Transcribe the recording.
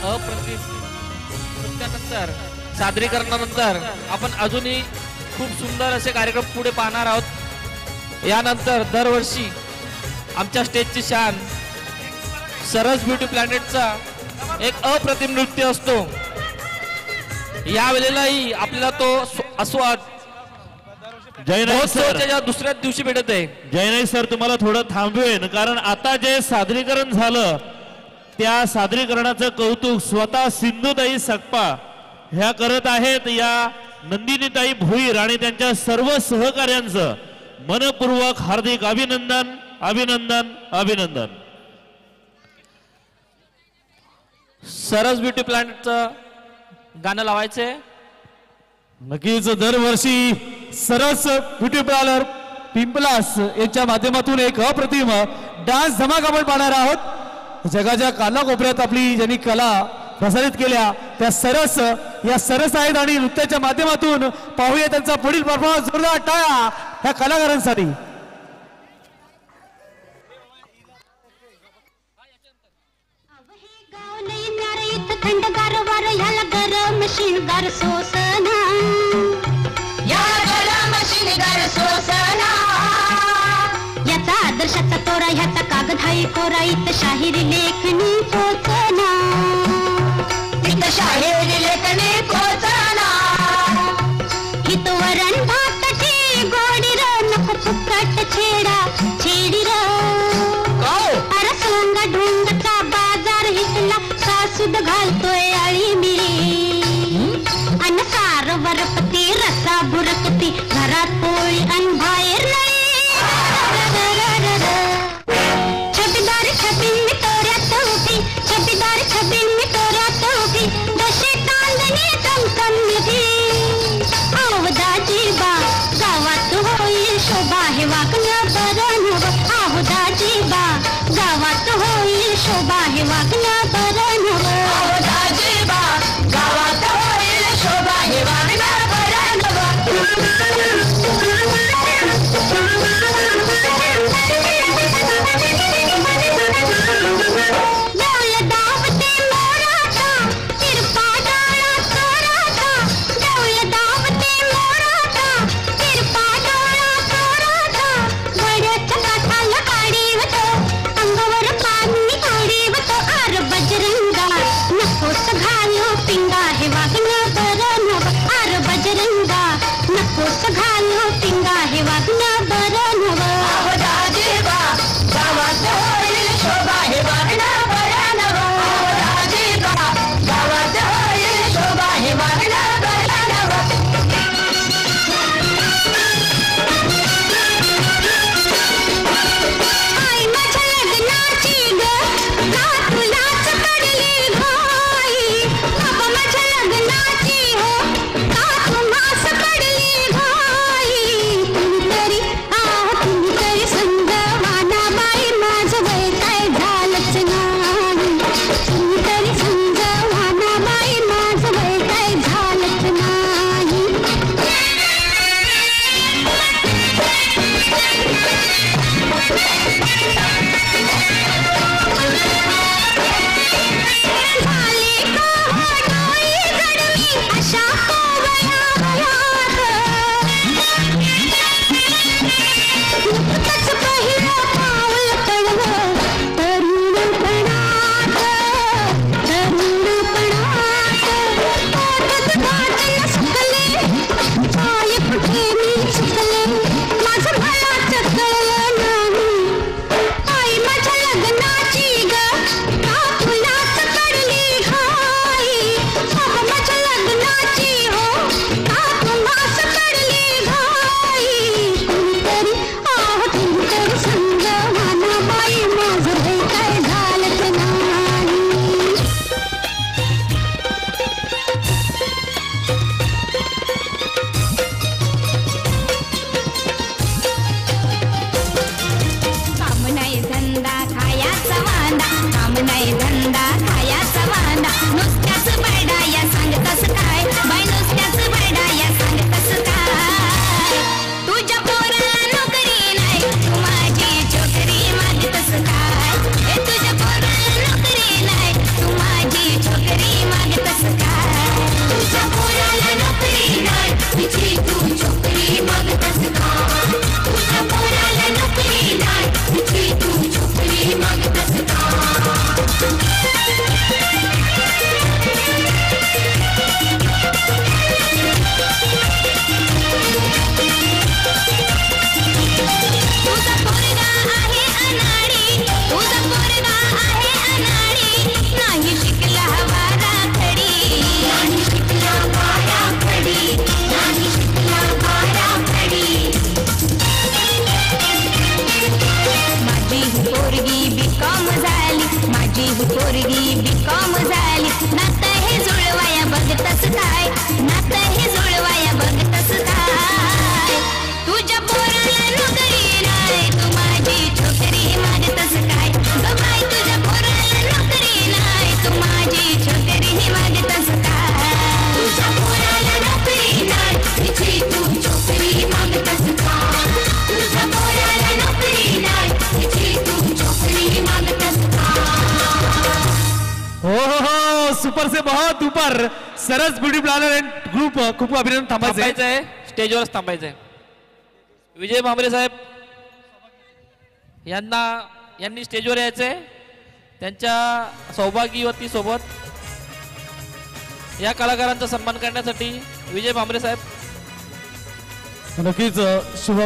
अप्रतिम नृत्यानंतर सादरीकरणानंतर आपण अजूनही खूप सुंदर असे कार्यक्रम पुढे पाहणार आहोत। यानंतर दरवर्षी आमच्या स्टेजची शान सरस ब्युटी प्लॅनेटचा एक अप्रतिम नृत्य असतो। यावेळेलाही आपल्याला तो आस्वाद महोत्सवाच्या दुसऱ्या दिवशी भेटत आहे। जयनाई सर तुम्हाला थोडं थांबवेन, कारण आता जे सादरीकरण झालं त्या सादरीकरणाचं कौतुक स्वतः सिंधुताई सकपा ह्या करत आहेत। या नंदिनीताई भोईर आणि त्यांच्या सर्व सहकार्यांचं मनपूर्वक हार्दिक अभिनंदन अभिनंदन अभिनंदन। सरस ब्युटी प्लॅनेटचं गाणं लावायचे। नक्कीच दरवर्षी सरस ब्युटी पार्लर पिंपलास यांच्या माध्यमातून एक अप्रतिम डान्स धमाका आपण पाहणार आहोत। जगाच्या कानाकोपऱ्यात आपली ज्यांनी कला प्रसारित केल्या त्या सरस या सरस आहेत आणि नृत्याच्या माध्यमातून पाहूया त्यांचा पुढील परफॉर्मन्स। जोरदार टाळ्या ह्या कलाकारांसाठी। थंडगार वार ह्याला गरम शिणगार सोसना, याला गरम शिणगार सोसना। याचा आदर्शाचा तोरा ह्याचा कागदाई कोरा इत शाहिरी लेखनी पोचना, इत शाहिरी लेखनी पोचना। हित वरण भाताची गोडी र नको फुकट छेडा छेडी र। अरसंगा ढोंगचा बाजार हितला सासूद घालतोय आळी मिरी। अन सार वरपती रसा बुरकती घरात पोळी अन बाहेर नळी। छबीदार छबीन मी तोऱ्यात उभी, छबीदार छबीन मी तोऱ्यात उभी। दशे चांदणी चमचम निधी आवदाजी बा गावात होईल शोभा हे वागणं बरं नवं। आवदाजी बा गावात होईल शोभा हे वागणं बरं नवं। आवदाजी बा गावात होईल शोभा हे वागणं बरं नवं। मी बीकॉम झाली नातं हे जुळवाया बघतस काय नातं हे जुळवाया बघतस काय तुझ्या पोराला नोकरी नाही तू माझी छोकरी मागतस काय ग बाई तुझ्या पोराला नोकरी नाही तू माझी छोकरी मागतस काय तुझ्या पोराला नोकरी नाही तिची तू छोकरी मागतस काय तुझ्या पोराला नोकरी नाही तिची तू छोकरी मागतस काय हो सुपर से बहुत ऊपर सरस ब्युटी प्लॅनर अँड ग्रुप खूप अभिनंदन. थांबायचं थांबायचंय स्टेजवरच थांबायचंय. विजय भांबरे साहेब यांनी स्टेजवर यायचंय. त्यांच्या सौभाग्यवती सोबत या कलाकारांचा सन्मान करण्यासाठी विजय भांबरे साहेब नक्कीच शुभा